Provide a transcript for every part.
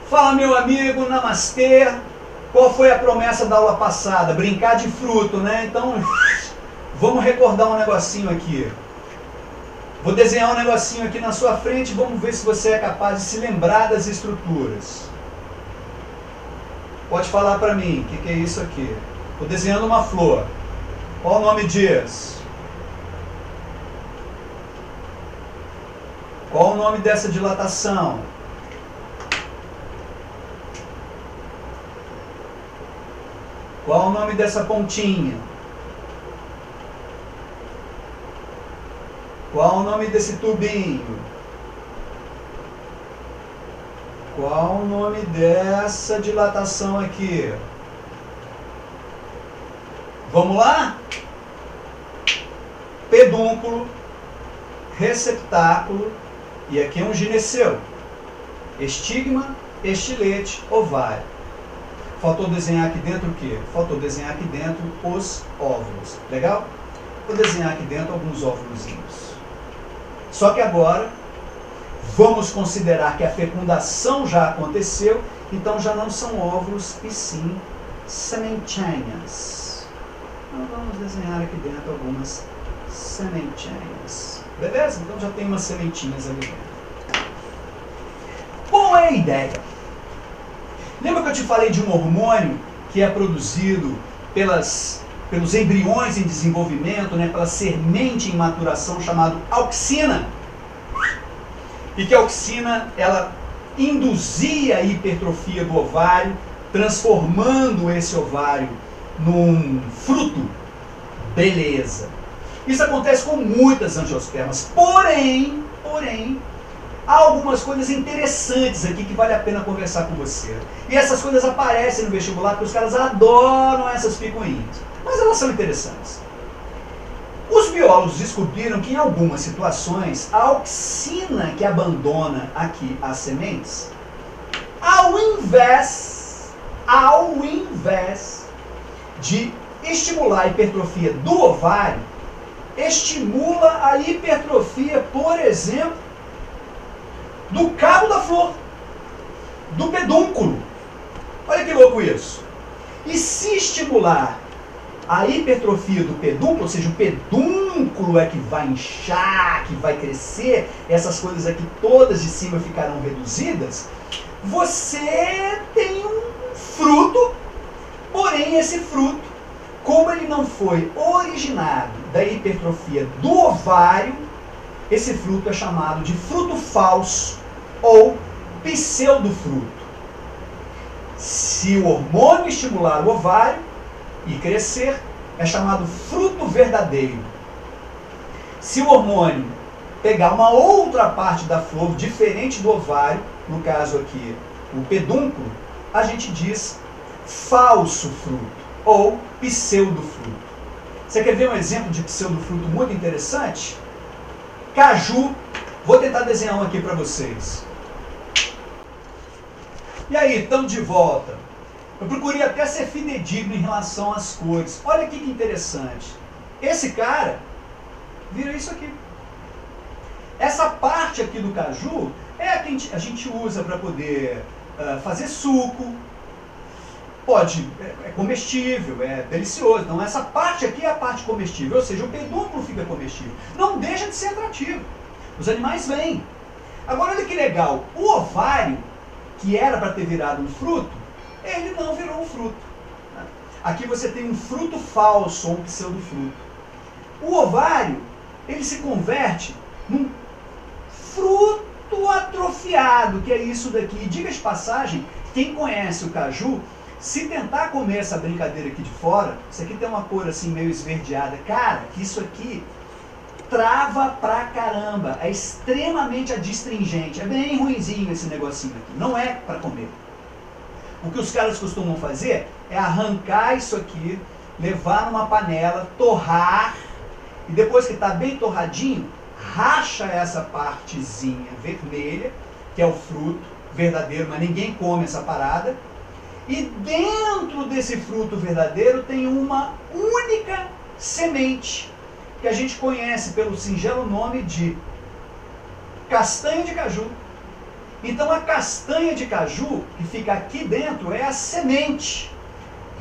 Fala, meu amigo, namastê. Qual foi a promessa da aula passada? Brincar de fruto, né? Então, vamos recordar um negocinho aqui. Vou desenhar um negocinho aqui na sua frente, vamos ver se você é capaz de se lembrar das estruturas. Pode falar para mim, o que é isso aqui? Estou desenhando uma flor. Qual o nome disso? Qual o nome dessa dilatação? Qual o nome dessa pontinha? Qual o nome desse tubinho? Qual o nome dessa dilatação aqui? Vamos lá? Pedúnculo, receptáculo, e aqui é um gineceu. Estigma, estilete, ovário. Faltou desenhar aqui dentro o quê? Faltou desenhar aqui dentro os óvulos. Legal? Vou desenhar aqui dentro alguns óvulozinhos. Só que agora, vamos considerar que a fecundação já aconteceu, então já não são óvulos, e sim sementinhas. Então vamos desenhar aqui dentro algumas sementinhas. Beleza? Então já tem umas sementinhas ali dentro. Qual é a ideia? Lembra que eu te falei de um hormônio que é produzido pelos embriões em desenvolvimento, né, pela semente em maturação, chamado auxina? E que a auxina, ela induzia a hipertrofia do ovário, transformando esse ovário num fruto. Beleza. Isso acontece com muitas angiospermas. Porém, há algumas coisas interessantes aqui que vale a pena conversar com você. E essas coisas aparecem no vestibular porque os caras adoram essas picuinhas. Mas elas são interessantes. Os biólogos descobriram que em algumas situações a auxina que abandona aqui as sementes, ao invés de estimular a hipertrofia do ovário, estimula a hipertrofia, por exemplo, do cabo da flor, do pedúnculo. Olha que louco isso. E se estimular a hipertrofia do pedúnculo, ou seja, o pedúnculo é que vai inchar, que vai crescer, essas coisas aqui todas de cima ficarão reduzidas, você tem um fruto, porém esse fruto, como ele não foi originado da hipertrofia do ovário, esse fruto é chamado de fruto falso ou pseudofruto. Se o hormônio estimular o ovário e crescer, é chamado fruto verdadeiro. Se o hormônio pegar uma outra parte da flor, diferente do ovário, no caso aqui o pedúnculo, a gente diz falso fruto ou pseudofruto. Você quer ver um exemplo de pseudofruto muito interessante? Caju. Vou tentar desenhar um aqui para vocês. E aí, estamos de volta. Eu procurei até ser fidedigno em relação às cores. Olha aqui que interessante. Esse cara vira isso aqui. Essa parte aqui do caju é a que a gente usa para poder fazer suco. É comestível, é delicioso. Então essa parte aqui é a parte comestível, ou seja, o pedúnculo fica comestível. Não deixa de ser atrativo. Os animais vêm. Agora olha que legal, o ovário, que era para ter virado um fruto, ele não virou um fruto. Aqui você tem um fruto falso, ou um pseudofruto. O ovário, ele se converte num fruto atrofiado, que é isso daqui. Diga de passagem, quem conhece o caju, se tentar comer essa brincadeira aqui de fora, isso aqui tem uma cor assim meio esverdeada. Cara, isso aqui trava pra caramba. É extremamente adstringente. É bem ruinzinho esse negocinho aqui. Não é para comer. O que os caras costumam fazer é arrancar isso aqui, levar numa panela, torrar, e depois que está bem torradinho, racha essa partezinha vermelha, que é o fruto verdadeiro, mas ninguém come essa parada. E dentro desse fruto verdadeiro tem uma única semente, que a gente conhece pelo singelo nome de castanha de caju. Então a castanha de caju, que fica aqui dentro, é a semente.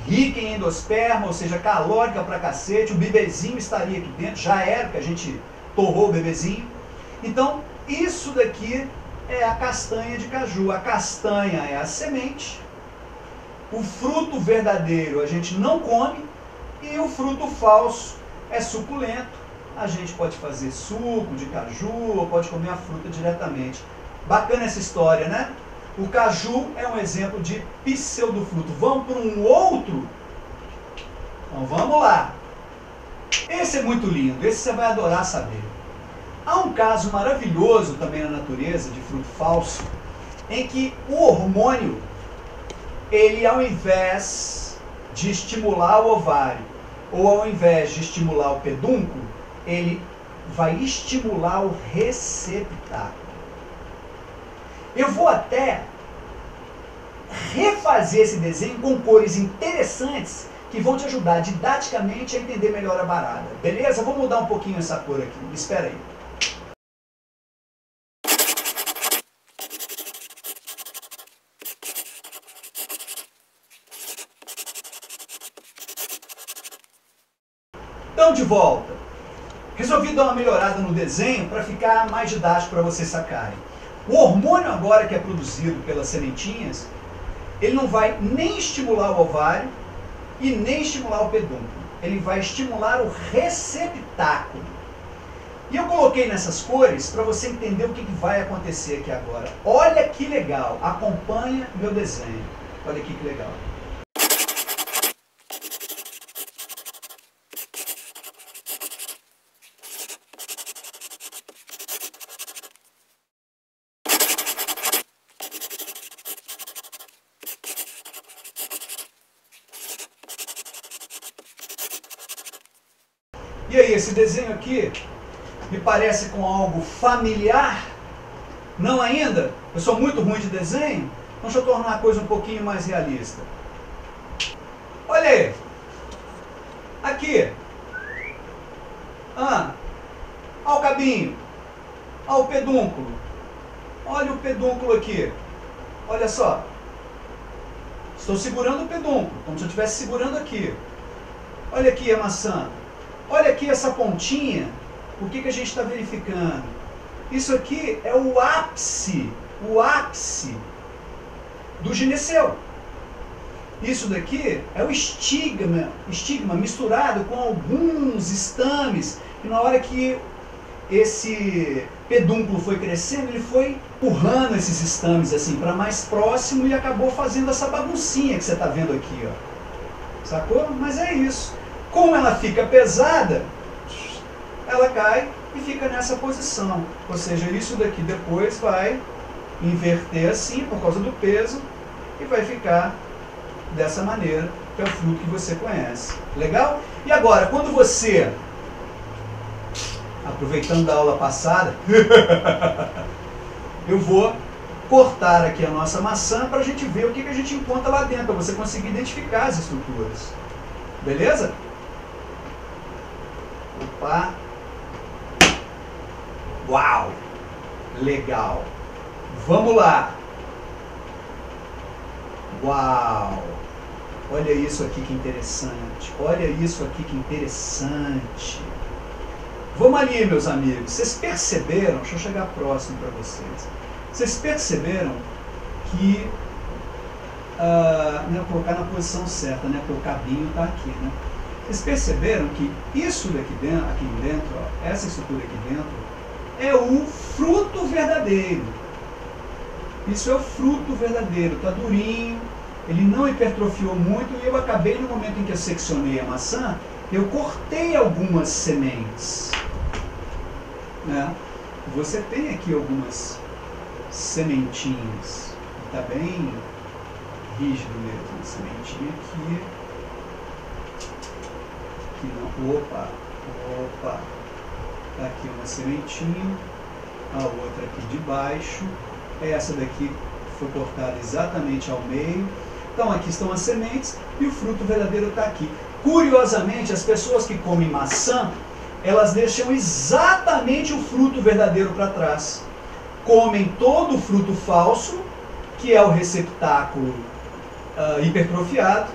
Rica em endosperma, ou seja, calórica pra cacete. O bebezinho estaria aqui dentro, já era, que a gente torrou o bebezinho. Então, isso daqui é a castanha de caju. A castanha é a semente. O fruto verdadeiro a gente não come. E o fruto falso é suculento. A gente pode fazer suco de caju ou pode comer a fruta diretamente. Bacana essa história, né? O caju é um exemplo de pseudofruto. Vamos para um outro? Então vamos lá. Esse é muito lindo, esse você vai adorar saber. Há um caso maravilhoso também na natureza de fruto falso, em que o hormônio, ele ao invés de estimular o ovário, ou ao invés de estimular o pedúnculo, ele vai estimular o receptáculo. Eu vou até refazer esse desenho com cores interessantes que vão te ajudar didaticamente a entender melhor a barada. Beleza? Vou mudar um pouquinho essa cor aqui. Espera aí. Então, de volta. Resolvi dar uma melhorada no desenho para ficar mais didático para vocês sacarem. O hormônio agora que é produzido pelas sementinhas, ele não vai nem estimular o ovário e nem estimular o pedúnculo. Ele vai estimular o receptáculo. E eu coloquei nessas cores para você entender o que vai acontecer aqui agora. Olha que legal, acompanha meu desenho. Olha aqui que legal. E aí, esse desenho aqui me parece com algo familiar? Não ainda? Eu sou muito ruim de desenho? Então deixa eu tornar a coisa um pouquinho mais realista. Olha aí. Aqui. Olha o cabinho. Olha o pedúnculo. Olha o pedúnculo aqui. Olha só. Estou segurando o pedúnculo, como se eu estivesse segurando aqui. Olha aqui a maçã. Olha aqui essa pontinha, o que a gente está verificando? Isso aqui é o ápice do gineceu. Isso daqui é o estigma misturado com alguns estames, que na hora que esse pedúnculo foi crescendo, ele foi empurrando esses estames assim para mais próximo e acabou fazendo essa baguncinha que você está vendo aqui, ó. Sacou? Mas é isso. Como ela fica pesada, ela cai e fica nessa posição. Ou seja, isso daqui depois vai inverter assim, por causa do peso, e vai ficar dessa maneira, que é o fruto que você conhece. Legal? E agora, quando você, aproveitando da aula passada, eu vou cortar aqui a nossa maçã para a gente ver o que a gente encontra lá dentro, para você conseguir identificar as estruturas. Beleza? Opa! Uau! Legal! Vamos lá! Uau! Olha isso aqui que interessante! Olha isso aqui que interessante! Vamos ali, meus amigos. Vocês perceberam? Deixa eu chegar próximo para vocês. Vocês perceberam que... né, colocar na posição certa, né? Porque o cabinho está aqui, né? Vocês perceberam que isso daqui dentro, aqui dentro, ó, essa estrutura aqui dentro, é o fruto verdadeiro. Isso é o fruto verdadeiro, está durinho, ele não hipertrofiou muito e eu acabei, no momento em que eu seccionei a maçã, eu cortei algumas sementes. Né? Você tem aqui algumas sementinhas, está bem rígido mesmo, sementinha aqui. Opa, tá aqui uma sementinha, a outra aqui de baixo, essa daqui foi cortada exatamente ao meio. Então aqui estão as sementes e o fruto verdadeiro está aqui. Curiosamente, as pessoas que comem maçã, elas deixam exatamente o fruto verdadeiro para trás. comem todo o fruto falso, que é o receptáculo hipertrofiado,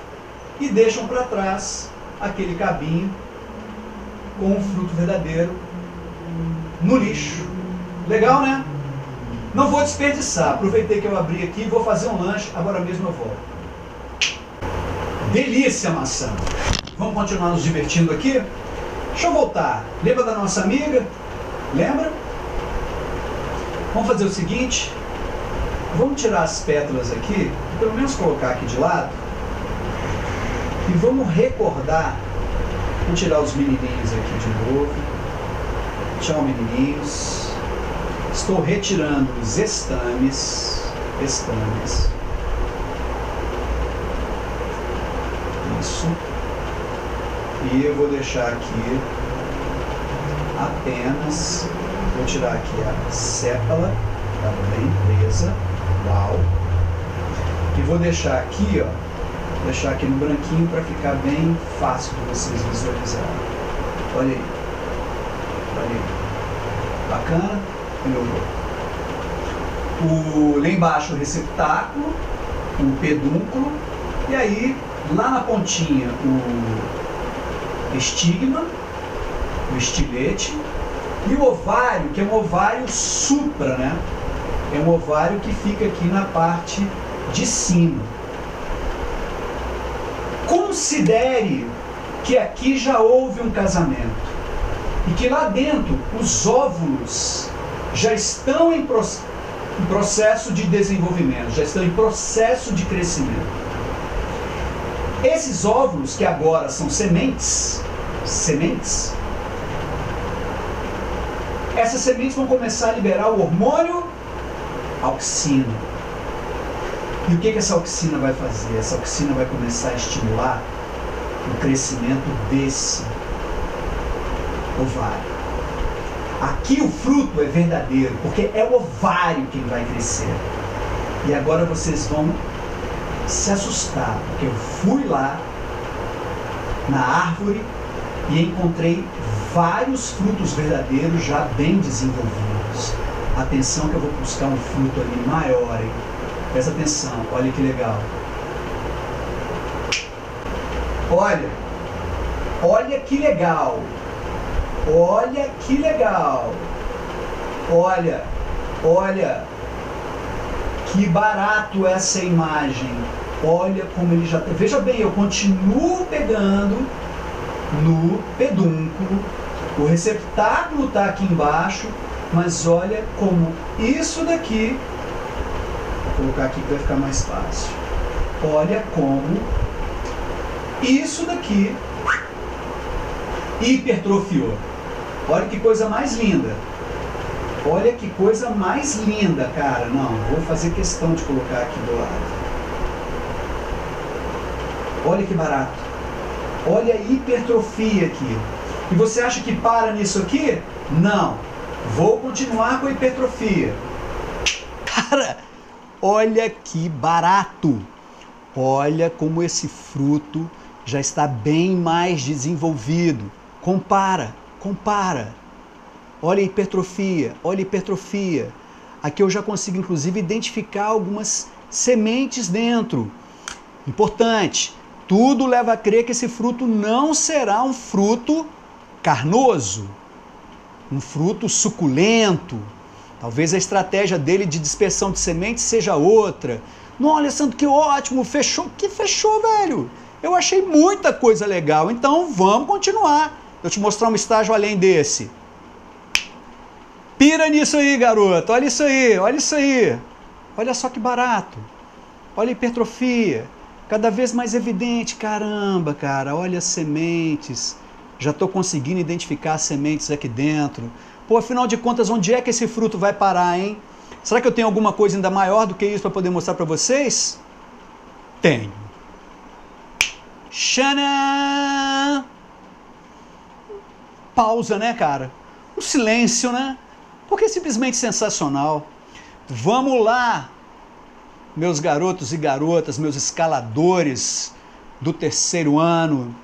e deixam para trás aquele cabinho com o fruto verdadeiro no lixo. Legal, né? Não vou desperdiçar. Aproveitei que eu abri aqui, vou fazer um lanche, agora mesmo eu volto. Delícia, maçã! Vamos continuar nos divertindo aqui? Deixa eu voltar. Lembra da nossa amiga? Lembra? Vamos fazer o seguinte. Vamos tirar as pétalas aqui, pelo menos colocar aqui de lado. E vamos recordar. Vou tirar os menininhos aqui de novo. Tchau, menininhos. Estou retirando os estames. Isso. E eu vou deixar aqui apenas, vou tirar aqui a sépala, tá bem presa, uau. E vou deixar aqui, ó, deixar aqui no branquinho para ficar bem fácil de vocês visualizarem. Olha aí, olha aí, bacana, melhorou. Lá embaixo o receptáculo, o pedúnculo, e aí lá na pontinha o estigma, o estilete, e o ovário, que é um ovário supra, né? É um ovário que fica aqui na parte de cima. Considere que aqui já houve um casamento e que lá dentro os óvulos já estão em processo de desenvolvimento, já estão em processo de crescimento. Esses óvulos, que agora são sementes, essas sementes vão começar a liberar o hormônio auxina. E o que essa auxina vai fazer? Essa auxina vai começar a estimular o crescimento desse ovário. Aqui o fruto é verdadeiro, porque é o ovário quem vai crescer. E agora vocês vão se assustar, porque eu fui lá na árvore e encontrei vários frutos verdadeiros já bem desenvolvidos. Atenção que eu vou buscar um fruto ali maior, hein? Presta atenção, olha que legal. Olha que legal. Olha que legal. Olha que barato essa imagem. Olha como ele já... Veja bem, eu continuo pegando no pedúnculo. O receptáculo está aqui embaixo, mas olha como isso daqui... Vou colocar aqui que vai ficar mais fácil. Olha como isso daqui hipertrofiou. Olha que coisa mais linda. Olha que coisa mais linda, cara. Não, vou fazer questão de colocar aqui do lado. Olha que barato. Olha a hipertrofia aqui. E você acha que para nisso aqui? Não. Vou continuar com a hipertrofia. Cara, olha que barato. Olha como esse fruto já está bem mais desenvolvido. Compara. Olha a hipertrofia, olha a hipertrofia. Aqui eu já consigo, inclusive, identificar algumas sementes dentro. Importante, tudo leva a crer que esse fruto não será um fruto carnoso, um fruto suculento. Talvez a estratégia dele de dispersão de sementes seja outra. Não, Alessandro, que ótimo, fechou. Que fechou, velho? Eu achei muita coisa legal, então vamos continuar. Eu te mostrar um estágio além desse. Pira nisso aí, garoto. Olha isso aí, olha isso aí. Olha só que barato. Olha a hipertrofia. Cada vez mais evidente. Caramba, cara. Olha as sementes. Já estou conseguindo identificar as sementes aqui dentro. Pô, afinal de contas, onde é que esse fruto vai parar, hein? Será que eu tenho alguma coisa ainda maior do que isso para poder mostrar para vocês? Tenho. Xanã! Pausa, né, cara? Um silêncio, né? Porque é simplesmente sensacional. Vamos lá, meus garotos e garotas, meus escaladores do terceiro ano.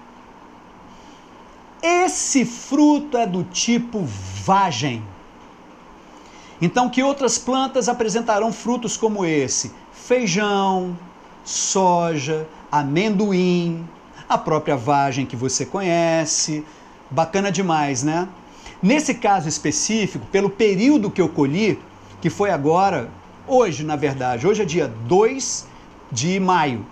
Esse fruto é do tipo vagem. Então, que outras plantas apresentarão frutos como esse? Feijão, soja, amendoim, a própria vagem que você conhece. Bacana demais, né? Nesse caso específico, pelo período que eu colhi, que foi agora, hoje na verdade, hoje é dia 2 de maio.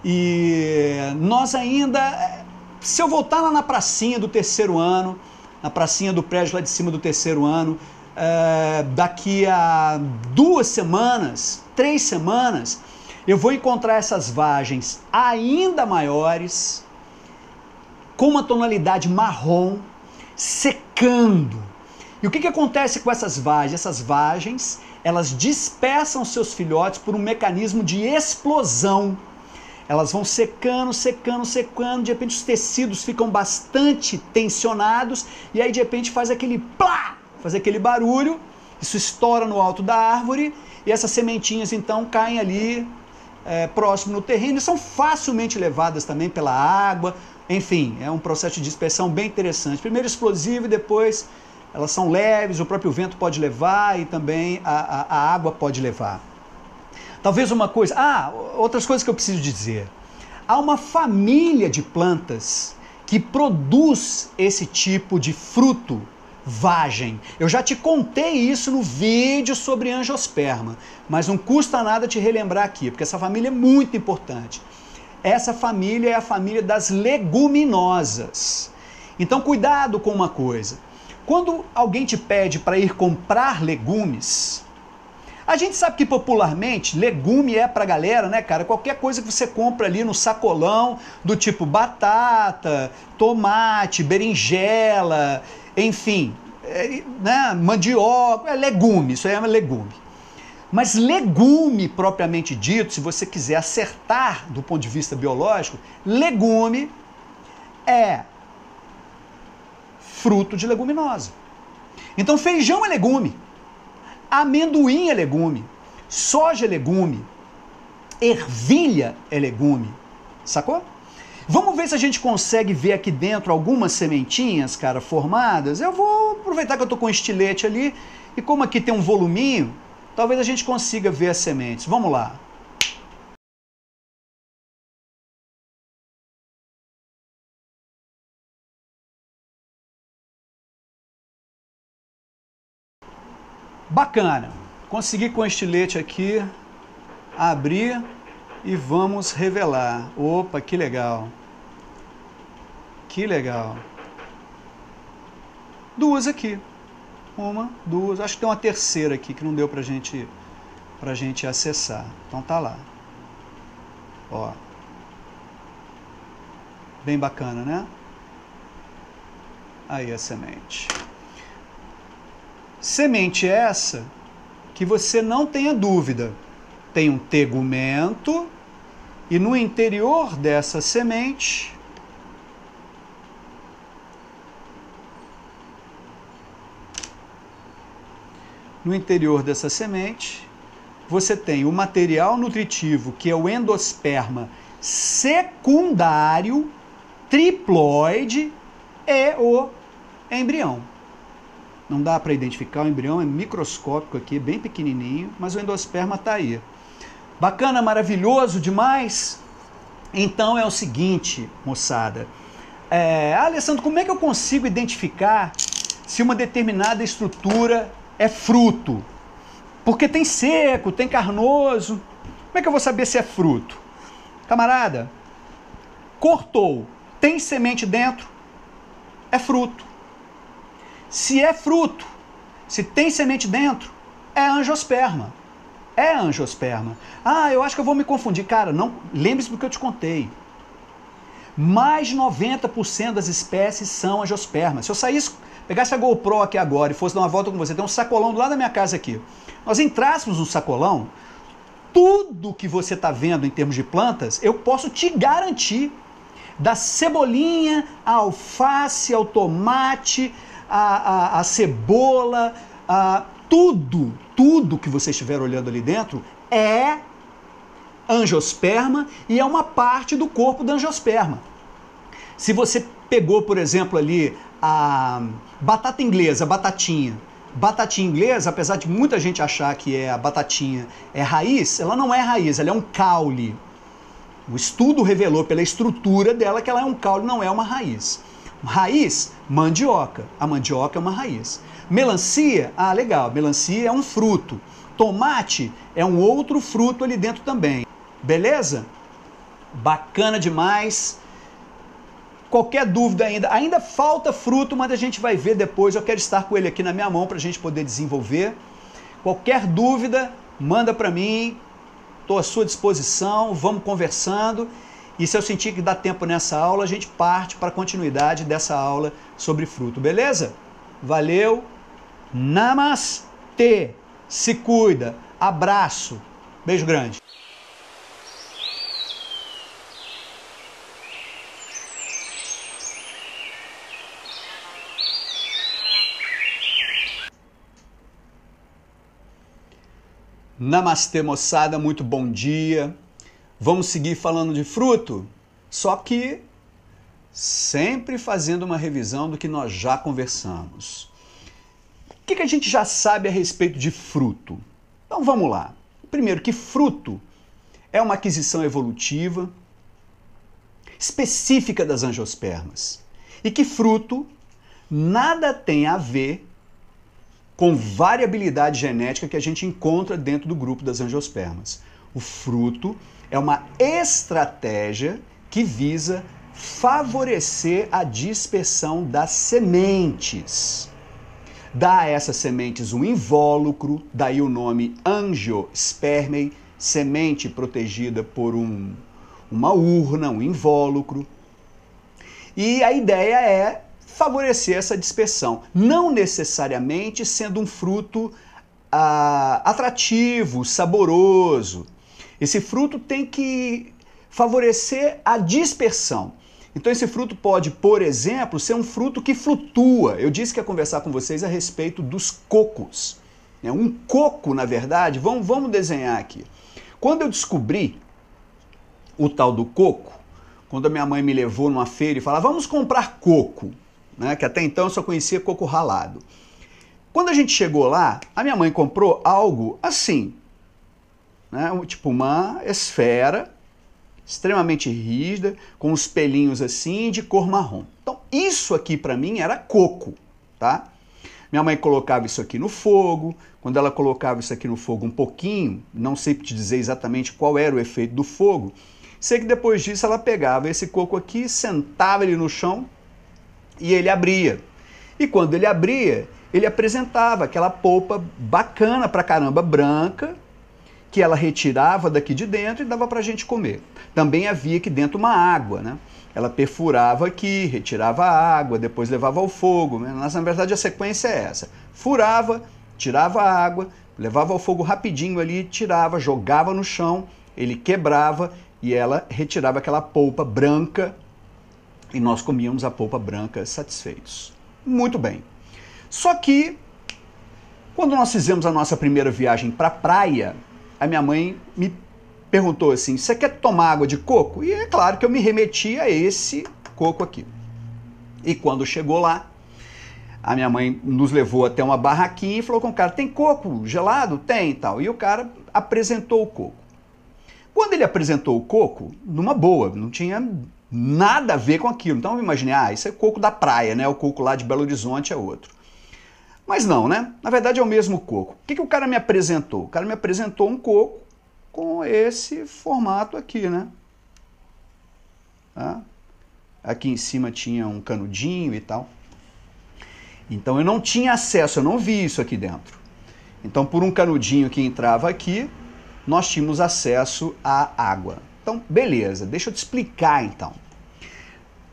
E nós ainda, se eu voltar lá na pracinha do terceiro ano, na pracinha do prédio lá de cima do terceiro ano, daqui a 2 semanas, 3 semanas, eu vou encontrar essas vagens ainda maiores, com uma tonalidade marrom, secando. E o que acontece com essas vagens? Essas vagens, elas dispersam seus filhotes por um mecanismo de explosão. Elas vão secando, secando, secando, de repente os tecidos ficam bastante tensionados, e aí de repente faz aquele plá, faz aquele barulho, isso estoura no alto da árvore, e essas sementinhas então caem ali próximo no terreno, e são facilmente levadas também pela água. Enfim, é um processo de dispersão bem interessante. Primeiro explosivo e depois elas são leves, o próprio vento pode levar e também a água pode levar. Talvez uma coisa... outras coisas que eu preciso dizer. Há uma família de plantas que produz esse tipo de fruto vagem. Eu já te contei isso no vídeo sobre angiosperma, mas não custa nada te relembrar aqui, porque essa família é muito importante. Essa família é a família das leguminosas. Então, cuidado com uma coisa. Quando alguém te pede para ir comprar legumes, a gente sabe que popularmente legume é pra galera, né, cara? Qualquer coisa que você compra ali no sacolão, do tipo batata, tomate, berinjela, enfim, né, mandioca, legume, isso aí é legume. Mas legume propriamente dito, se você quiser acertar do ponto de vista biológico, legume é fruto de leguminosa. Então feijão é legume, amendoim é legume, soja é legume, ervilha é legume, sacou? Vamos ver se a gente consegue ver aqui dentro algumas sementinhas, cara, formadas. Eu vou aproveitar que eu tô com um estilete ali, e como aqui tem um voluminho, talvez a gente consiga ver as sementes. Vamos lá. Bacana. Consegui com o estilete aqui abrir e vamos revelar. Opa, que legal. Que legal. Duas aqui. Uma, duas, acho que tem uma terceira aqui que não deu pra gente acessar. Então tá lá. Ó. Bem bacana, né? Aí a semente. Semente essa que você não tenha dúvida. Tem um tegumento e no interior dessa semente você tem o material nutritivo, que é o endosperma secundário, triploide e o embrião. Não dá para identificar, o embrião é microscópico aqui, bem pequenininho, mas o endosperma está aí. Bacana, maravilhoso demais? Então é o seguinte, moçada. Alessandro, como é que eu consigo identificar se uma determinada estrutura é fruto? Porque tem seco, tem carnoso. Como é que eu vou saber se é fruto? Camarada, cortou, tem semente dentro, é fruto. Se é fruto, se tem semente dentro, é angiosperma. É angiosperma. Eu acho que eu vou me confundir. Cara, não, lembre-se do que eu te contei. Mais de 90% das espécies são angiospermas. Se eu saísse, pegasse a GoPro aqui agora e fosse dar uma volta com você, tem um sacolão do lado da minha casa aqui. Nós entrássemos no sacolão, tudo que você está vendo em termos de plantas, eu posso te garantir. Da cebolinha, a alface, ao tomate, a cebola, tudo que você estiver olhando ali dentro é angiosperma e é uma parte do corpo da angiosperma. Se você pegou, por exemplo, ali a batata inglesa, a batatinha, Batatinha inglesa, apesar de muita gente achar que a batatinha é raiz, ela não é raiz, ela é um caule. O estudo revelou pela estrutura dela que ela é um caule, não é uma raiz. Raiz, mandioca. A mandioca é uma raiz. Melancia, legal, melancia é um fruto. Tomate é um outro fruto ali dentro também. Beleza? Bacana demais. Qualquer dúvida ainda falta fruto, mas a gente vai ver depois. Eu quero estar com ele aqui na minha mão para a gente poder desenvolver. Qualquer dúvida, manda para mim. Estou à sua disposição, vamos conversando. E se eu sentir que dá tempo nessa aula, a gente parte para a continuidade dessa aula sobre fruto, beleza? Valeu, namastê, se cuida, abraço, beijo grande. Namastê, moçada, muito bom dia. Vamos seguir falando de fruto, só que sempre fazendo uma revisão do que nós já conversamos. O que a gente já sabe a respeito de fruto? Então vamos lá. Primeiro, que fruto é uma aquisição evolutiva específica das angiospermas e que fruto nada tem a ver com variabilidade genética que a gente encontra dentro do grupo das angiospermas. O fruto é uma estratégia que visa favorecer a dispersão das sementes. Dá a essas sementes um invólucro, daí o nome angiospermae, semente protegida por uma urna, um invólucro. E a ideia é favorecer essa dispersão, não necessariamente sendo um fruto atrativo, saboroso. Esse fruto tem que favorecer a dispersão. Então esse fruto pode, por exemplo, ser um fruto que flutua. Eu disse que ia conversar com vocês a respeito dos cocos. Um coco, na verdade, vamos desenhar aqui. Quando eu descobri o tal do coco, quando a minha mãe me levou numa feira e falava, vamos comprar coco, né? Que até então eu só conhecia coco ralado. Quando a gente chegou lá, a minha mãe comprou algo assim, né? Tipo uma esfera extremamente rígida, com os pelinhos assim, de cor marrom. Então isso aqui para mim era coco, tá? Minha mãe colocava isso aqui no fogo. Quando ela colocava isso aqui no fogo um pouquinho, não sei te dizer exatamente qual era o efeito do fogo, sei que depois disso ela pegava esse coco aqui, sentava ele no chão e ele abria. E quando ele abria, ele apresentava aquela polpa bacana pra caramba, branca, que ela retirava daqui de dentro e dava pra gente comer. Também havia aqui dentro uma água, né? Ela perfurava aqui, retirava a água, depois levava ao fogo, né? Mas, na verdade a sequência é essa. Furava, tirava a água, levava ao fogo rapidinho ali, tirava, jogava no chão, ele quebrava e ela retirava aquela polpa branca e nós comíamos a polpa branca satisfeitos. Muito bem. Só que, quando nós fizemos a nossa primeira viagem para a praia, a minha mãe me perguntou assim, você quer tomar água de coco? E é claro que eu me remeti a esse coco aqui. E quando chegou lá, a minha mãe nos levou até uma barraquinha e falou com o cara, tem coco gelado? Tem e tal. E o cara apresentou o coco. Quando ele apresentou o coco, numa boa, não tinha nada a ver com aquilo. Então eu imaginei, isso é coco da praia, né? O coco lá de Belo Horizonte é outro. Mas não, né? Na verdade é o mesmo coco. O que o cara me apresentou? O cara me apresentou um coco com esse formato aqui, né? Tá? Aqui em cima tinha um canudinho e tal. Então eu não tinha acesso, eu não vi isso aqui dentro. Então por um canudinho que entrava aqui, nós tínhamos acesso à água. Então, beleza, deixa eu te explicar então.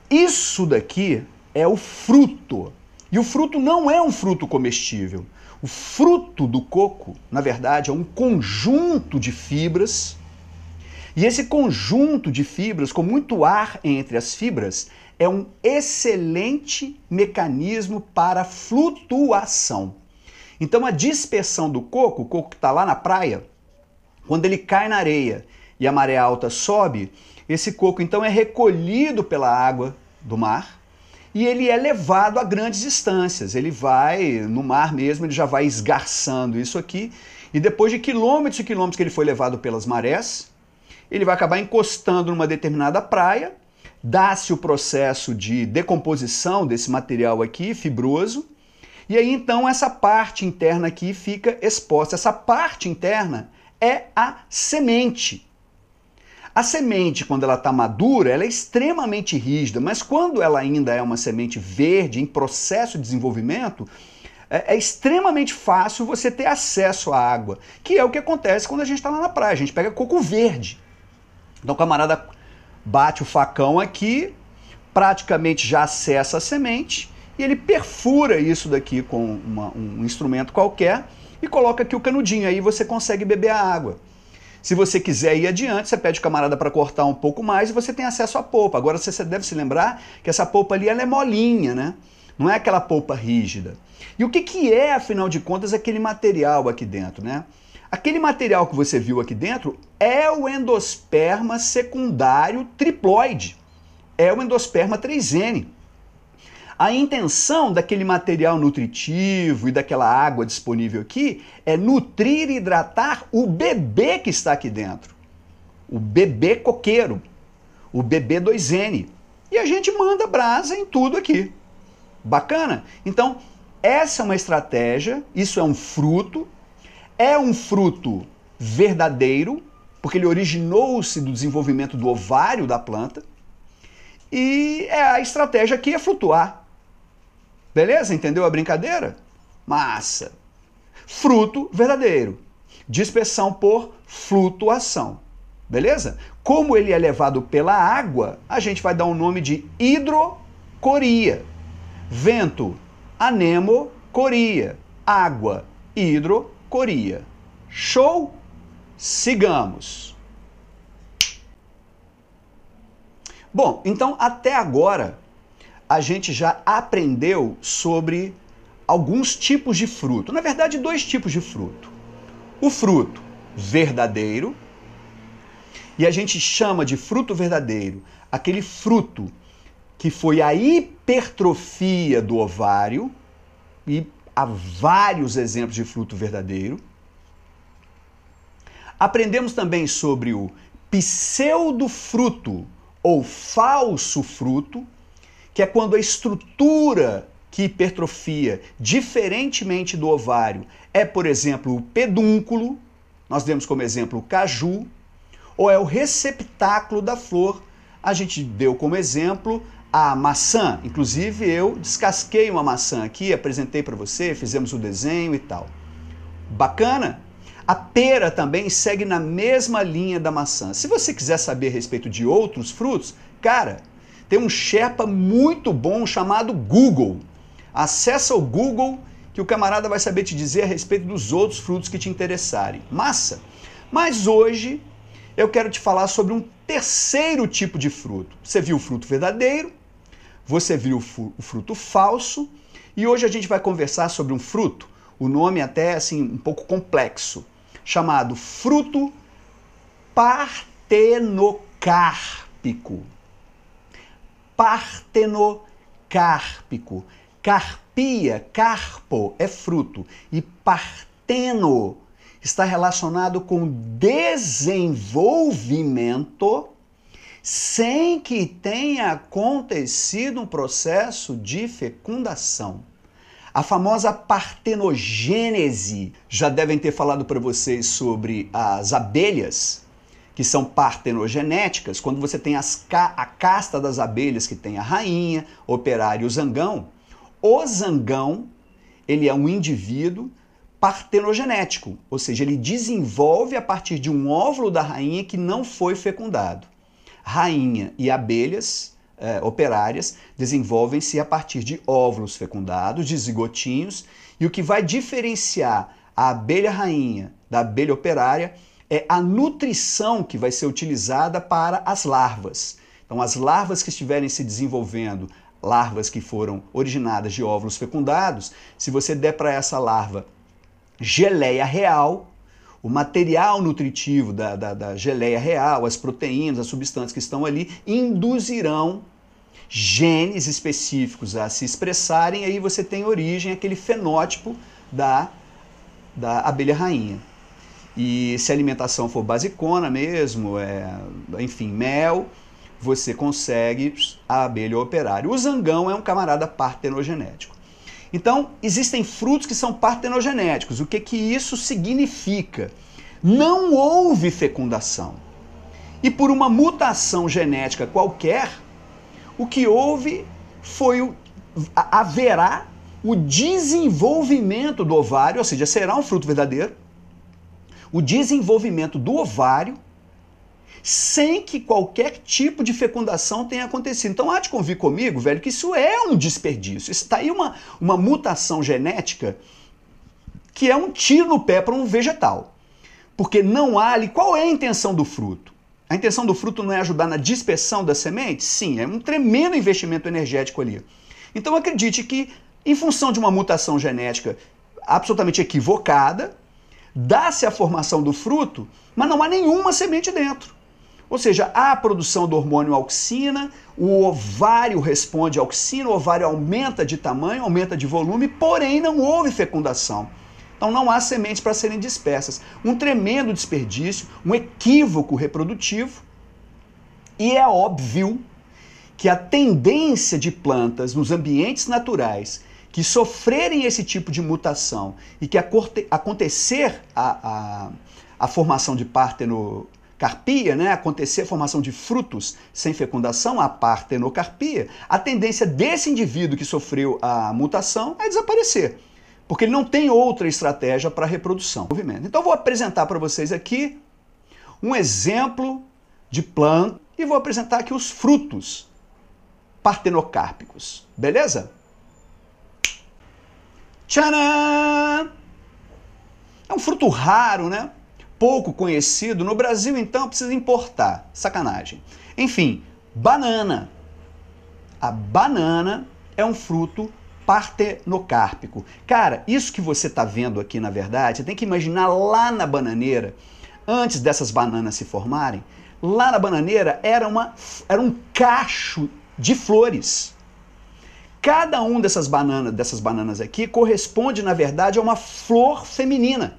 Isso daqui é o fruto. E o fruto não é um fruto comestível. O fruto do coco, na verdade, é um conjunto de fibras. E esse conjunto de fibras, com muito ar entre as fibras, é um excelente mecanismo para flutuação. Então, a dispersão do coco, o coco que está lá na praia, quando ele cai na areia e a maré alta sobe, esse coco então é recolhido pela água do mar e ele é levado a grandes distâncias. Ele vai, no mar mesmo, ele já vai esgarçando isso aqui, e depois de quilômetros e quilômetros que ele foi levado pelas marés, ele vai acabar encostando numa determinada praia, dá-se o processo de decomposição desse material aqui, fibroso, e aí então essa parte interna aqui fica exposta. Essa parte interna é a semente. A semente, quando ela está madura, ela é extremamente rígida, mas quando ela ainda é uma semente verde, em processo de desenvolvimento, é extremamente fácil você ter acesso à água, que é o que acontece quando a gente está lá na praia. A gente pega coco verde. Então o camarada bate o facão aqui, praticamente já acessa a semente, e ele perfura isso daqui com um instrumento qualquer e coloca aqui o canudinho, aí você consegue beber a água. Se você quiser ir adiante, você pede o camarada para cortar um pouco mais e você tem acesso à polpa. Agora você deve se lembrar que essa polpa ali ela é molinha, né? Não é aquela polpa rígida. E o que é, afinal de contas, aquele material aqui dentro, né? Aquele material que você viu aqui dentro é o endosperma secundário triploide. É o endosperma 3N. A intenção daquele material nutritivo e daquela água disponível aqui é nutrir e hidratar o bebê que está aqui dentro. O bebê coqueiro, o bebê 2N. E a gente manda brasa em tudo aqui. Bacana? Então, essa é uma estratégia, isso é um fruto verdadeiro, porque ele originou-se do desenvolvimento do ovário da planta, e a estratégia aqui é flutuar. Beleza? Entendeu a brincadeira? Massa! Fruto verdadeiro. Dispersão por flutuação. Beleza? Como ele é levado pela água, a gente vai dar um nome de hidrocoria. Vento, anemocoria. Água, hidrocoria. Show? Sigamos. Bom, então até agora a gente já aprendeu sobre alguns tipos de fruto. Na verdade, 2 tipos de fruto. O fruto verdadeiro, e a gente chama de fruto verdadeiro aquele fruto que foi a hipertrofia do ovário, e há vários exemplos de fruto verdadeiro. Aprendemos também sobre o pseudofruto ou falso fruto, que é quando a estrutura que hipertrofia, diferentemente do ovário, é, por exemplo, o pedúnculo, nós demos como exemplo o caju, ou é o receptáculo da flor, a gente deu como exemplo a maçã. Inclusive eu descasquei uma maçã aqui, apresentei para você, fizemos o desenho e tal. Bacana? A pera também segue na mesma linha da maçã. Se você quiser saber a respeito de outros frutos, cara, tem um Sherpa muito bom chamado Google. Acessa o Google que o camarada vai saber te dizer a respeito dos outros frutos que te interessarem. Massa! Mas hoje eu quero te falar sobre um terceiro tipo de fruto. Você viu o fruto verdadeiro, você viu o fruto falso, e hoje a gente vai conversar sobre um fruto, o nome até assim um pouco complexo, chamado fruto partenocárpico. Partenocárpico. Carpia, carpo é fruto, e parteno está relacionado com desenvolvimento sem que tenha acontecido um processo de fecundação. A famosa partenogênese. Já devem ter falado para vocês sobre as abelhas, que são partenogenéticas, quando você tem a casta das abelhas, que tem a rainha, operário e o zangão. O zangão, ele é um indivíduo partenogenético, ou seja, ele desenvolve a partir de um óvulo da rainha que não foi fecundado. Rainha e abelhas operárias desenvolvem-se a partir de óvulos fecundados, de zigotinhos, e o que vai diferenciar a abelha rainha da abelha operária é a nutrição que vai ser utilizada para as larvas. Então, as larvas que estiverem se desenvolvendo, larvas que foram originadas de óvulos fecundados, se você der para essa larva geleia real, o material nutritivo da geleia real, as proteínas, as substâncias que estão ali, induzirão genes específicos a se expressarem, aí você tem origem aquele fenótipo da abelha rainha. E se a alimentação for basicona mesmo, enfim, mel, você consegue a abelha operária. O zangão é um camarada partenogenético. Então, existem frutos que são partenogenéticos. O que isso significa? Não houve fecundação. E por uma mutação genética qualquer, o que houve foi haverá o desenvolvimento do ovário, ou seja, será um fruto verdadeiro, o desenvolvimento do ovário, sem que qualquer tipo de fecundação tenha acontecido. Então há de convir comigo, velho, que isso é um desperdício. Isso está aí uma mutação genética que é um tiro no pé para um vegetal. Porque não há ali... Qual é a intenção do fruto? A intenção do fruto não é ajudar na dispersão das sementes? Sim, é um tremendo investimento energético ali. Então acredite que, em função de uma mutação genética absolutamente equivocada, dá-se a formação do fruto, mas não há nenhuma semente dentro. Ou seja, há a produção do hormônio auxina, o ovário responde à auxina, o ovário aumenta de tamanho, aumenta de volume, porém não houve fecundação. Então não há sementes para serem dispersas. Um tremendo desperdício, um equívoco reprodutivo. E é óbvio que a tendência de plantas nos ambientes naturais que sofrerem esse tipo de mutação e que acontecer a formação de partenocarpia, né, acontecer a formação de frutos sem fecundação, a partenocarpia, a tendência desse indivíduo que sofreu a mutação é desaparecer, porque ele não tem outra estratégia para reprodução. Então vou apresentar para vocês aqui um exemplo de planta e vou apresentar aqui os frutos partenocárpicos, beleza? Tcharam! É um fruto raro, né? Pouco conhecido. No Brasil, então, precisa importar. Sacanagem. Enfim, banana. A banana é um fruto partenocárpico. Cara, isso que você está vendo aqui, na verdade, você tem que imaginar lá na bananeira, antes dessas bananas se formarem, lá na bananeira era um cacho de flores. Cada um dessas bananas aqui corresponde, na verdade, a uma flor feminina.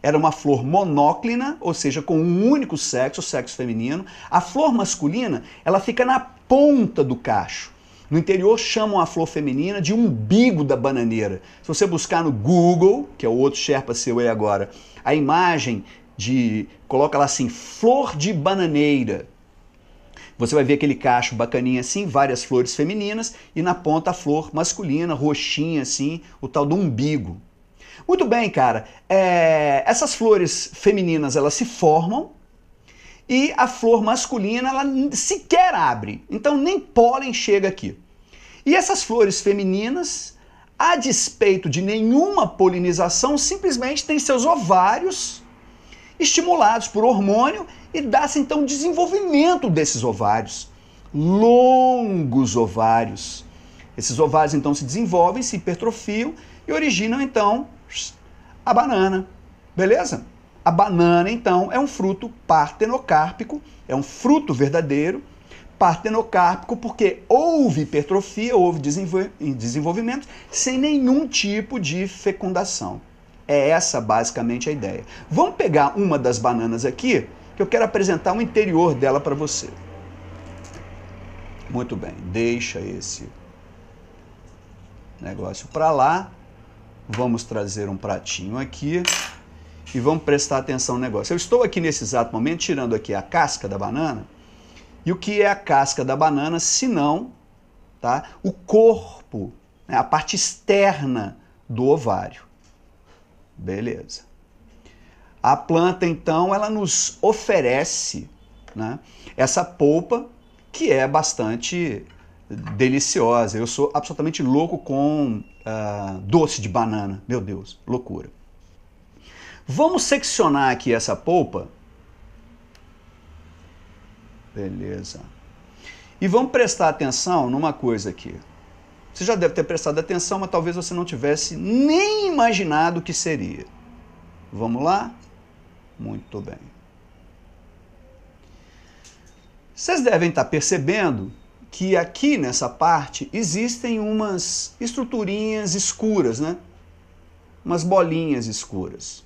Era uma flor monóclina, ou seja, com um único sexo, o sexo feminino. A flor masculina, ela fica na ponta do cacho. No interior chamam a flor feminina de umbigo da bananeira. Se você buscar no Google, que é o outro Sherpa seu aí agora, a imagem coloca lá assim, flor de bananeira. Você vai ver aquele cacho bacaninha assim, várias flores femininas, e na ponta a flor masculina, roxinha assim, o tal do umbigo. Muito bem, cara. Essas flores femininas, elas se formam, e a flor masculina, ela sequer abre. Então nem pólen chega aqui. E essas flores femininas, a despeito de nenhuma polinização, simplesmente têm seus ovários estimulados por hormônio e dá-se então desenvolvimento desses ovários. Longos ovários. Esses ovários então se desenvolvem, se hipertrofiam e originam então a banana. Beleza? A banana então é um fruto partenocárpico, é um fruto verdadeiro, partenocárpico porque houve hipertrofia, houve desenvolvimento sem nenhum tipo de fecundação. É essa basicamente a ideia. Vamos pegar uma das bananas aqui, que eu quero apresentar o interior dela para você. Muito bem, deixa esse negócio para lá. Vamos trazer um pratinho aqui e vamos prestar atenção no negócio. Eu estou aqui nesse exato momento tirando aqui a casca da banana. E o que é a casca da banana, se não, tá, o corpo, né, a parte externa do ovário. Beleza. A planta, então, ela nos oferece, né, essa polpa que é bastante deliciosa. Eu sou absolutamente louco com doce de banana. Meu Deus, loucura. Vamos seccionar aqui essa polpa. Beleza. E vamos prestar atenção numa coisa aqui. Você já deve ter prestado atenção, mas talvez você não tivesse nem imaginado o que seria. Vamos lá? Muito bem. Vocês devem estar percebendo que aqui nessa parte existem umas estruturinhas escuras, né? Umas bolinhas escuras.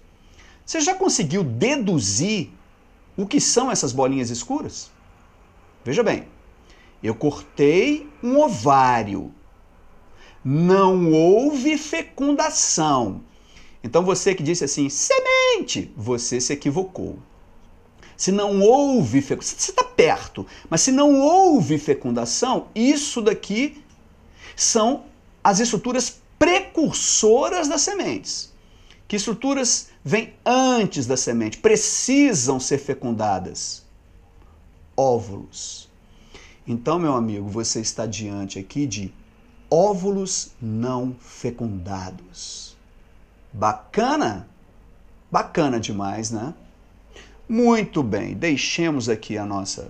Você já conseguiu deduzir o que são essas bolinhas escuras? Veja bem, eu cortei um ovário. Não houve fecundação. Então você que disse assim, semente, você se equivocou. Se não houve fecundação, você está perto, mas se não houve fecundação, isso daqui são as estruturas precursoras das sementes. Que estruturas vêm antes da semente, precisam ser fecundadas? Óvulos. Então, meu amigo, você está diante aqui de óvulos não fecundados. Bacana? Bacana demais, né? Muito bem, deixemos aqui a nossa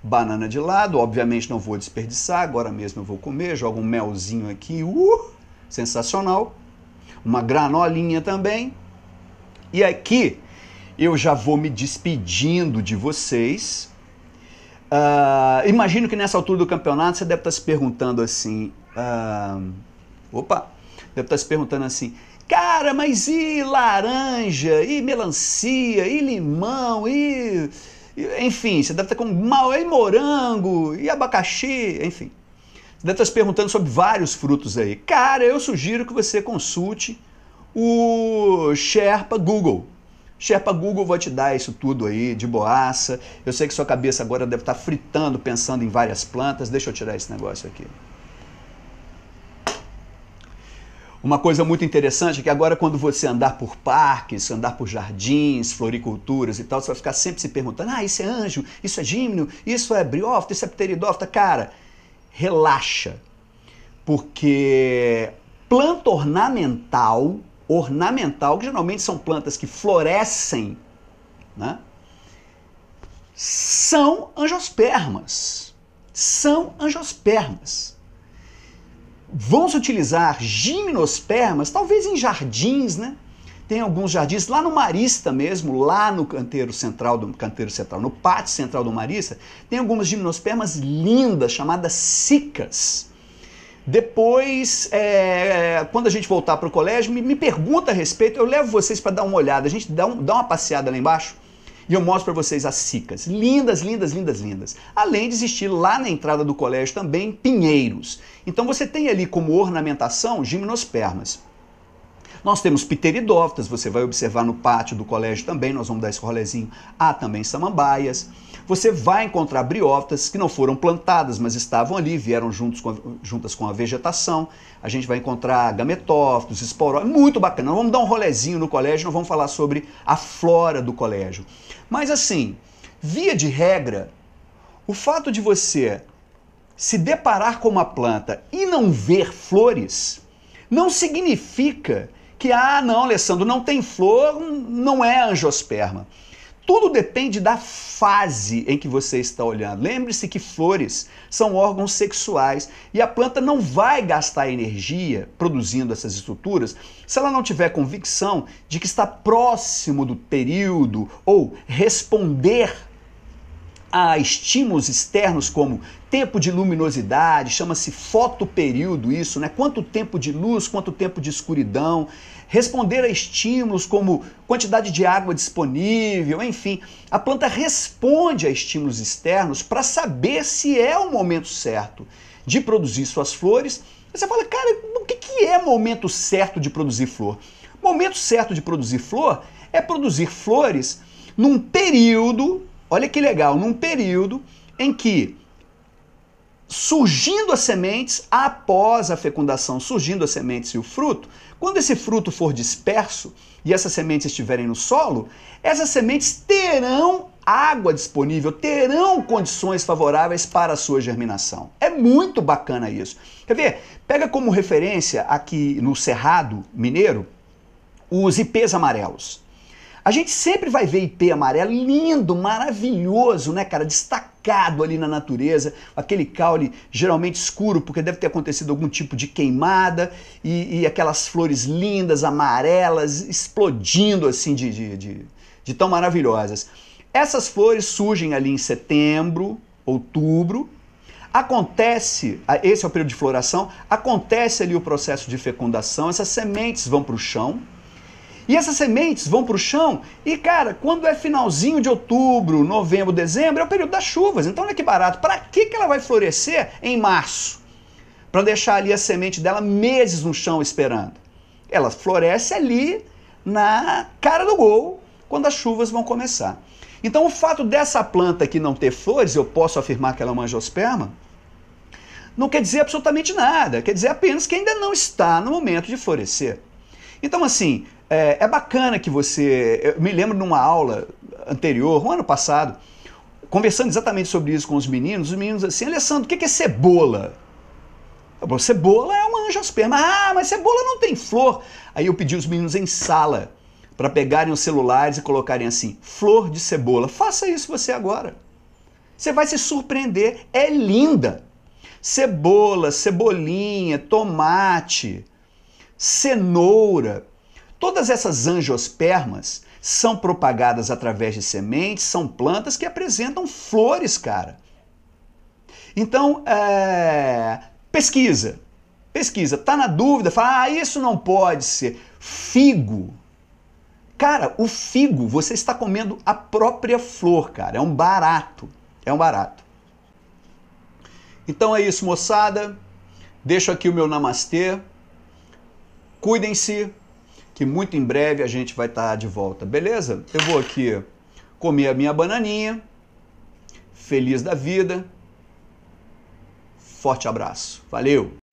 banana de lado. Obviamente não vou desperdiçar, agora mesmo eu vou comer. Jogo um melzinho aqui, sensacional. Uma granolinha também. E aqui eu já vou me despedindo de vocês. Imagino que nessa altura do campeonato você deve estar se perguntando assim... deve estar se perguntando assim... Cara, mas e laranja, e melancia, e limão, enfim, você deve estar com e morango, e abacaxi, enfim. Você deve estar se perguntando sobre vários frutos aí. Cara, eu sugiro que você consulte o Sherpa Google. Sherpa Google vai te dar isso tudo aí, de boaça. Eu sei que sua cabeça agora deve estar fritando, pensando em várias plantas. Deixa eu tirar esse negócio aqui. Uma coisa muito interessante é que agora quando você andar por parques, andar por jardins, floriculturas e tal, você vai ficar sempre se perguntando, isso é anjo, isso é gímnio, isso é briófita, isso é pteridófita. Cara, relaxa, porque planta ornamental, que geralmente são plantas que florescem, né? São angiospermas. São angiospermas. Vão se utilizar gimnospermas, talvez em jardins, né? Tem alguns jardins, lá no Marista mesmo, lá no canteiro central, no pátio central do Marista, tem algumas gimnospermas lindas, chamadas cicas. Depois, quando a gente voltar para o colégio, me pergunta a respeito, eu levo vocês para dar uma olhada, a gente dá uma passeada lá embaixo, e eu mostro para vocês as cicas. Lindas, lindas, lindas, lindas. Além de existir lá na entrada do colégio também pinheiros. Então você tem ali como ornamentação gimnospermas. Nós temos pteridófitas, você vai observar no pátio do colégio também, nós vamos dar esse rolezinho. Há também samambaias. Você vai encontrar briófitas que não foram plantadas, mas estavam ali, vieram juntas com a vegetação. A gente vai encontrar gametófitos, esporófitos, muito bacana. Nós vamos dar um rolezinho no colégio, nós vamos falar sobre a flora do colégio. Mas assim, via de regra, o fato de você se deparar com uma planta e não ver flores, não significa que, não, Alessandro, não tem flor, não é angiosperma. Tudo depende da fase em que você está olhando. Lembre-se que flores são órgãos sexuais e a planta não vai gastar energia produzindo essas estruturas se ela não tiver convicção de que está próximo do período ou responder a estímulos externos como tempo de luminosidade, chama-se fotoperíodo isso, né? Quanto tempo de luz, quanto tempo de escuridão, responder a estímulos como quantidade de água disponível, enfim. A planta responde a estímulos externos para saber se é o momento certo de produzir suas flores. Você fala, cara, o que é momento certo de produzir flor? O momento certo de produzir flor é produzir flores num período, olha que legal, num período em que, surgindo as sementes, após a fecundação, surgindo as sementes e o fruto, quando esse fruto for disperso e essas sementes estiverem no solo, essas sementes terão água disponível, terão condições favoráveis para a sua germinação. É muito bacana isso. Quer ver? Pega como referência aqui no Cerrado Mineiro os ipês amarelos. A gente sempre vai ver ipê amarelo, lindo, maravilhoso, né, cara? Destacado ali na natureza, aquele caule geralmente escuro, porque deve ter acontecido algum tipo de queimada, e aquelas flores lindas, amarelas, explodindo assim de tão maravilhosas. Essas flores surgem ali em setembro, outubro. Acontece, esse é o período de floração, acontece ali o processo de fecundação, essas sementes vão para o chão, e essas sementes vão para o chão, e cara, quando é finalzinho de outubro, novembro, dezembro, é o período das chuvas, então olha que barato, para que ela vai florescer em março? Para deixar ali a semente dela meses no chão esperando. Ela floresce ali na cara do gol, quando as chuvas vão começar. Então o fato dessa planta aqui não ter flores, eu posso afirmar que ela é uma angiosperma, não quer dizer absolutamente nada, quer dizer apenas que ainda não está no momento de florescer. Então assim, é bacana que você... Eu me lembro numa aula anterior, um ano passado, conversando exatamente sobre isso com os meninos assim, Alessandro, o que é cebola? Cebola é uma angiosperma. Ah, mas cebola não tem flor. Aí eu pedi os meninos em sala para pegarem os celulares e colocarem assim, flor de cebola. Faça isso você agora. Você vai se surpreender, é linda. Cebola, cebolinha, tomate, cenoura, todas essas angiospermas são propagadas através de sementes, são plantas que apresentam flores, cara. Então, pesquisa, tá na dúvida, fala, isso não pode ser. Figo. Cara, o figo, você está comendo a própria flor, cara, é um barato, Então é isso, moçada, deixo aqui o meu namastê, cuidem-se, que muito em breve a gente vai estar de volta, beleza? Eu vou aqui comer a minha bananinha, feliz da vida, forte abraço, valeu!